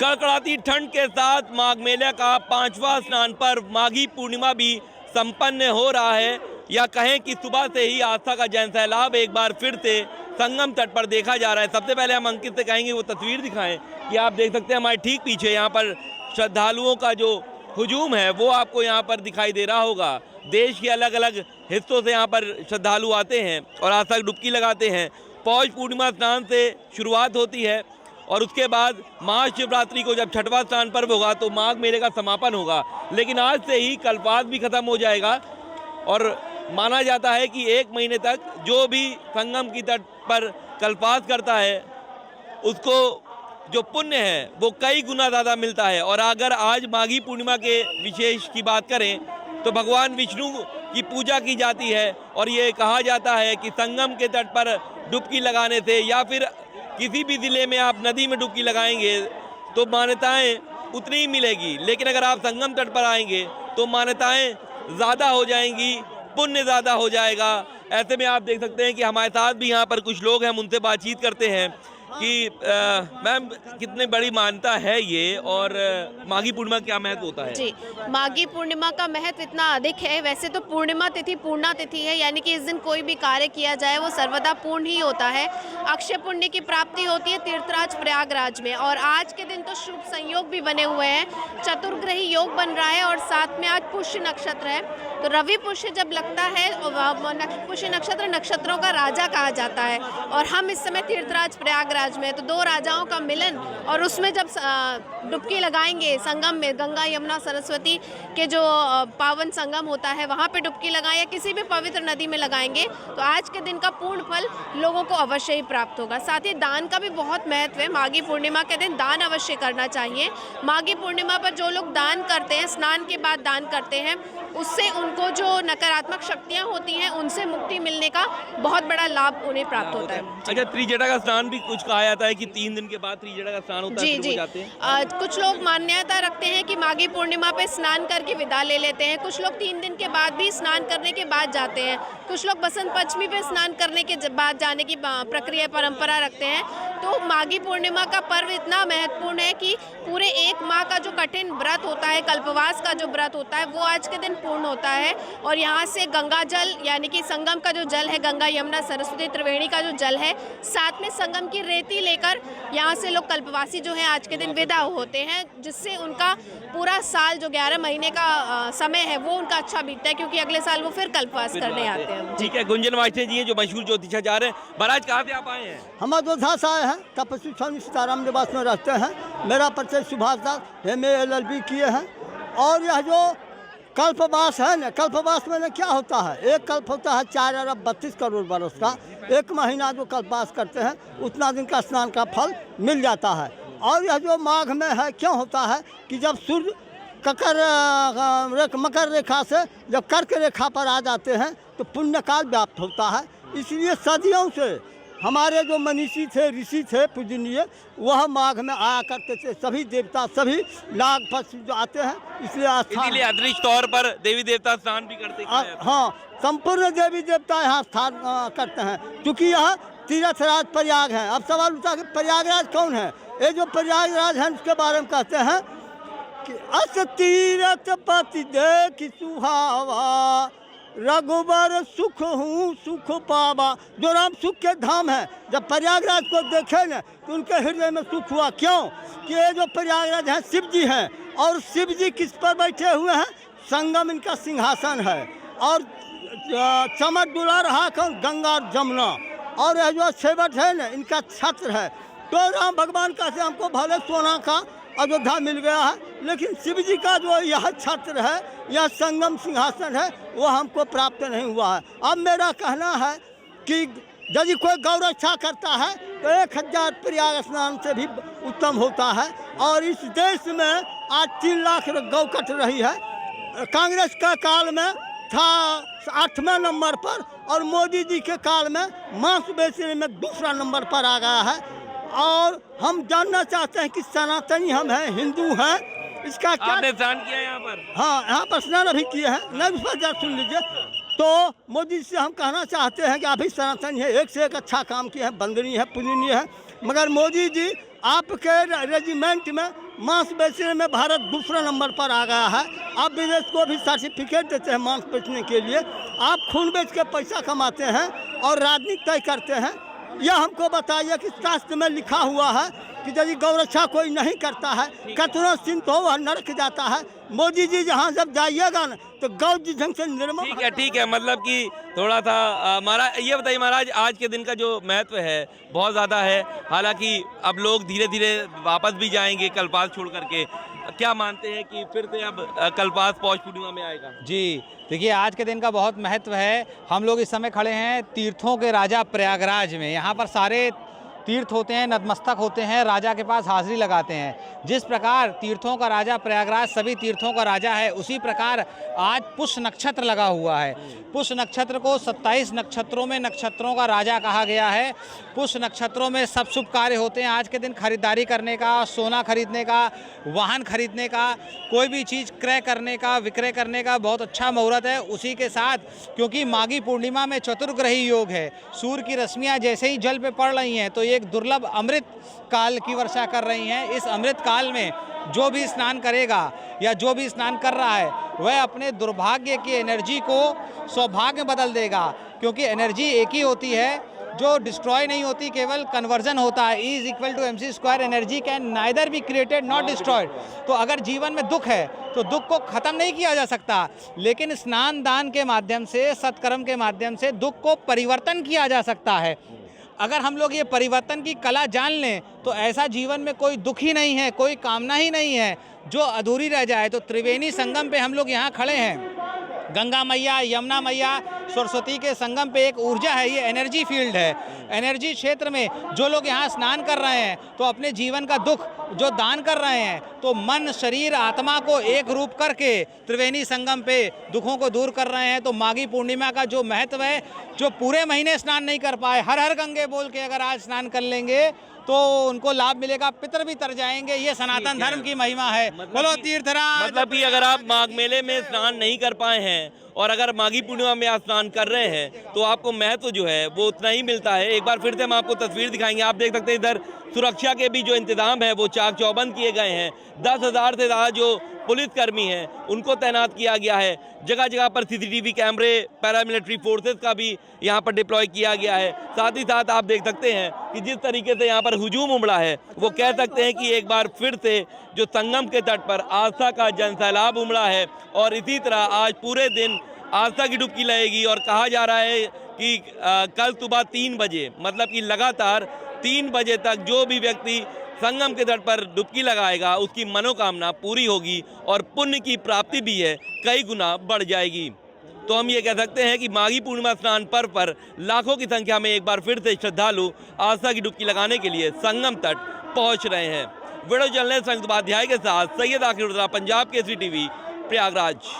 कड़कड़ाती ठंड के साथ माघ मेले का 5वां स्नान पर्व माघी पूर्णिमा भी संपन्न हो रहा है, या कहें कि सुबह से ही आस्था का जन सैलाब एक बार फिर से संगम तट पर देखा जा रहा है। सबसे पहले हम अंकित से कहेंगे वो तस्वीर दिखाएं कि आप देख सकते हैं हमारे ठीक पीछे यहाँ पर श्रद्धालुओं का जो हुजूम है वो आपको यहाँ पर दिखाई दे रहा होगा। देश के अलग अलग हिस्सों से यहाँ पर श्रद्धालु आते हैं और आस्था की डुबकी लगाते हैं। पौष पूर्णिमा स्नान से शुरुआत होती है और उसके बाद महाशिवरात्रि को जब छठवां स्नान पर्व होगा तो माघ मेले का समापन होगा। लेकिन आज से ही कल्पास भी खत्म हो जाएगा और माना जाता है कि 1 महीने तक जो भी संगम की तट पर कल्पास करता है उसको जो पुण्य है वो कई गुना ज़्यादा मिलता है। और अगर आज माघी पूर्णिमा के विशेष की बात करें तो भगवान विष्णु की पूजा की जाती है और ये कहा जाता है कि संगम के तट पर डुबकी लगाने से या फिर किसी भी ज़िले में आप नदी में डुबकी लगाएंगे तो मान्यताएं उतनी ही मिलेगी, लेकिन अगर आप संगम तट पर आएंगे तो मान्यताएं ज़्यादा हो जाएंगी, पुण्य ज़्यादा हो जाएगा। ऐसे में आप देख सकते हैं कि हमारे साथ भी यहाँ पर कुछ लोग हैं, हम उनसे बातचीत करते हैं कि मैम कितनी बड़ी मान्यता है ये और माघी पूर्णिमा क्या महत्व होता है? जी, माघी पूर्णिमा का महत्व इतना अधिक है। वैसे तो पूर्णिमा तिथि पूर्णा तिथि है, यानी कि इस दिन कोई भी कार्य किया जाए वो सर्वदा पूर्ण ही होता है। अक्षय पुण्य की प्राप्ति होती है तीर्थराज प्रयागराज में और आज के दिन तो शुभ संयोग भी बने हुए हैं। चतुर्ग्रही योग बन रहा है और साथ में आज पुष्य नक्षत्र है, तो रवि पुष्य जब लगता है पुष्य नक्षत्र नक्षत्रों का राजा कहा जाता है और हम इस समय तीर्थराज प्रयागराज में, तो 2 राजाओं का मिलन और उसमें जब डुबकी लगाएंगे संगम में, गंगा यमुना सरस्वती के जो पावन संगम होता है वहाँ पे डुबकी लगाएं या किसी भी पवित्र नदी में लगाएंगे तो आज के दिन का पूर्ण फल लोगों को अवश्य ही प्राप्त होगा। साथ ही दान का भी बहुत महत्व है। माघी पूर्णिमा के दिन दान अवश्य करना चाहिए। माघी पूर्णिमा पर जो लोग दान करते हैं, स्नान के बाद दान करते हैं, उससे उनको जो नकारात्मक शक्तियाँ होती हैं उनसे मुक्ति मिलने का बहुत बड़ा लाभ उन्हें प्राप्त होता है। अच्छा, त्रिजटा का स्नान भी कुछ कहा जाता है कि 3 दिन के बाद त्रिजटा का स्नान होता है, जी जाते हैं। कुछ लोग मान्यता रखते हैं कि माघी पूर्णिमा पे स्नान करके विदा ले लेते हैं। कुछ लोग 3 दिन के बाद भी स्नान करने के बाद जाते हैं। कुछ लोग बसंत पंचमी पे स्नान करने के बाद जाने की प्रक्रिया परंपरा रखते हैं। तो माघी पूर्णिमा का पर्व इतना महत्वपूर्ण है कि पूरे 1 माह का जो कठिन व्रत होता है, कल्पवास का जो व्रत होता है, वो आज के दिन पूर्ण होता है। और यहाँ से गंगा जल यानी कि संगम का जो जल है, गंगा यमुना सरस्वती त्रिवेणी का जो जल है, साथ में संगम की रेती लेकर यहाँ से लोग कल्पवासी जो है आज के दिन विदा होते हैं, जिससे उनका पूरा साल जो 11 महीने का समय है वो उनका अच्छा बीतता है, क्योंकि अगले साल वो फिर कल्पवास करने आते हैं। ठीक है, गुंजन वाइसे जी हैं जो मशहूर ज्योतिषाचार्य हैं। महाराज कहाँ से आप आए हैं? हम अयोध्या से आए हैं, तपस्वी स्वामी सीताराम निवास में रहते हैं। मेरा परिचय सुभाष दास, MA LLB किए हैं। और यह जो कल्पवास है ना, कल्पवास में क्या होता है, एक कल्प होता है 4 अरब 32 करोड़ बरस का। 1 महीना जो कल्पवास करते हैं उतना दिन का स्नान का फल मिल जाता है। और यह जो माघ में है क्यों होता है कि जब सूर्य मकर रेखा से जब कर्क रेखा पर आ जाते हैं तो पुण्यकाल व्याप्त होता है। इसलिए सदियों से हमारे जो मनीषी थे, ऋषि थे पूजनीय, वह माघ में आया करते थे। सभी देवता, सभी नाग पशु जो आते हैं, इसलिए अदृश्य तौर पर देवी देवता स्नान भी करते हैं। हाँ, संपूर्ण देवी देवता यहाँ स्थान करते हैं, क्योंकि यह तीर्थराज प्रयाग है। अब सवाल उठा कि प्रयागराज कौन है? ये जो प्रयागराज है उसके बारे में कहते हैं कि अस तीरथ पति देखि सुहावा, रघुबर सुख हूँ सुख पावा। जो राम सुख के धाम है, जब प्रयागराज को देखे न तो उनके हृदय में सुख हुआ। क्यों कि ये जो प्रयागराज है शिव जी हैं, और शिव जी किस पर बैठे हुए हैं? संगम इनका सिंहासन है। और चमक डुला रहा कौन? गंगा और जमुना। और यह जो सेवट है ना, इनका छत्र है। तो राम भगवान का से हमको भले सोना का अयोध्या मिल गया है, लेकिन शिव जी का जो यह छत्र है, यह संगम सिंहासन है, वो हमको प्राप्त नहीं हुआ है। अब मेरा कहना है कि यदि कोई गौ रक्षा करता है तो 1000 प्रयाग स्नान से भी उत्तम होता है। और इस देश में आज 3 लाख गौ कट रही है। कांग्रेस का काल में था 8वें नंबर पर, और मोदी जी के काल में मांस बेचने में 2रा नंबर पर आ गया है। और हम जानना चाहते हैं कि सनातनी हम हैं, हिंदू हैं, इसका क्या? आपने स्नान किया यहाँ पर? हाँ, यहाँ पर स्नान अभी किए हैं। नहीं, उस पर सुन लीजिए। तो मोदी से हम कहना चाहते हैं कि आप ही सनातनी है, एक से एक अच्छा काम किए हैं, वंदनीय है, पूजनीय है। मगर मोदी जी आपके रेजिमेंट में मांस बेचने में भारत दूसरा नंबर पर आ गया है। अब विदेश को भी सर्टिफिकेट देते हैं मांस बेचने के लिए। आप खून बेच के पैसा कमाते हैं और राजनीति तय करते हैं। यह हमको बताइए कि शास्त्र में लिखा हुआ है कि यदि गौरक्षा कोई नहीं करता है, कतनो सिंह हो वह नरक जाता है। मोदी जी जहाँ जब जाइएगा ना तो गौ जी ढंग से निर्मल। ठीक है, मतलब कि थोड़ा सा महाराज ये बताइए महाराज, आज के दिन का जो महत्व है बहुत ज़्यादा है। हालांकि अब लोग धीरे धीरे वापस भी जाएंगे कल्पास छोड़ करके। क्या मानते हैं कि फिर से अब कल्पास पौष पूर्णिमा में आएगा? जी देखिए, आज के दिन का बहुत महत्व है। हम लोग इस समय खड़े हैं तीर्थों के राजा प्रयागराज में। यहाँ पर सारे तीर्थ होते हैं, नतमस्तक होते हैं, राजा के पास हाजिरी लगाते हैं। जिस प्रकार तीर्थों का राजा प्रयागराज सभी तीर्थों का राजा है, उसी प्रकार आज पुष्य नक्षत्र लगा हुआ है। पुष्य नक्षत्र को 27 नक्षत्रों में नक्षत्रों का राजा कहा गया है। पुष्य नक्षत्रों में सब शुभ कार्य होते हैं। आज के दिन खरीदारी करने का, सोना खरीदने का, वाहन खरीदने का, कोई भी चीज़ क्रय करने का, विक्रय करने का बहुत अच्छा मुहूर्त है। उसी के साथ क्योंकि माघी पूर्णिमा में चतुर्ग्रही योग है, सूर्य की रश्मियाँ जैसे ही जल पे पड़ रही हैं तो एक दुर्लभ अमृत काल की वर्षा कर रही हैं। इस अमृत काल में जो भी स्नान करेगा या जो भी स्नान कर रहा है वह अपने दुर्भाग्य की एनर्जी को सौभाग्य में बदल देगा। क्योंकि एनर्जी एक ही होती है जो डिस्ट्रॉय नहीं होती, केवल कन्वर्जन होता है। E = mc²। Energy can neither be created not destroyed. तो अगर जीवन में दुख है तो दुख को ख़त्म नहीं किया जा सकता, लेकिन स्नान दान के माध्यम से, सत्कर्म के माध्यम से दुख को परिवर्तन किया जा सकता है। अगर हम लोग ये परिवर्तन की कला जान लें तो ऐसा जीवन में कोई दुख ही नहीं है, कोई कामना ही नहीं है जो अधूरी रह जाए। तो त्रिवेणी संगम पे हम लोग यहाँ खड़े हैं। गंगा मैया, यमुना मैया, सरस्वती के संगम पे एक ऊर्जा है, ये एनर्जी फील्ड है। एनर्जी क्षेत्र में जो लोग यहाँ स्नान कर रहे हैं तो अपने जीवन का दुख जो दान कर रहे हैं, तो मन, शरीर, आत्मा को एक रूप करके त्रिवेणी संगम पे दुखों को दूर कर रहे हैं। तो माघी पूर्णिमा का जो महत्व है, जो पूरे महीने स्नान नहीं कर पाए, हर हर गंगे बोल के अगर आज स्नान कर लेंगे तो उनको लाभ मिलेगा, पितर भी तर जाएंगे। ये सनातन धर्म की महिमा है। बोलो तीर्थराज। मतलब कि अगर आप माघ मेले में स्नान नहीं कर पाए हैं और अगर माघी पूर्णिमा में आप स्नान कर रहे हैं तो आपको महत्व जो है वो उतना ही मिलता है। एक बार फिर से हम आपको तस्वीर दिखाएंगे। आप देख सकते हैं इधर सुरक्षा के भी जो इंतजाम है वो चाक चौबंद किए गए हैं। 10,000 से ज़्यादा जो पुलिसकर्मी हैं उनको तैनात किया गया है। जगह जगह पर CCTV कैमरे, पैरामिलिट्री फोर्सेस का भी यहाँ पर डिप्लॉय किया गया है। साथ ही साथ आप देख सकते हैं कि जिस तरीके से यहाँ पर हुजूम उमड़ा है वो कह सकते हैं कि एक बार फिर से जो संगम के तट पर आस्था का जनसैलाब उमड़ा है। और इसी तरह आज पूरे दिन आस्था की डुबकी लगेगी और कहा जा रहा है कि कल सुबह 3 बजे, मतलब कि लगातार 3 बजे तक जो भी व्यक्ति संगम के तट पर डुबकी लगाएगा उसकी मनोकामना पूरी होगी और पुण्य की प्राप्ति भी है कई गुना बढ़ जाएगी। तो हम ये कह सकते हैं कि माघी पूर्णिमा स्नान पर्व पर लाखों की संख्या में एक बार फिर से श्रद्धालु आस्था की डुबकी लगाने के लिए संगम तट पहुंच रहे हैं। वीडियो जर्नलिस्ट संयुक्त उपाध्याय के साथ सैयद आखिर, पंजाब केसरी TV, प्रयागराज।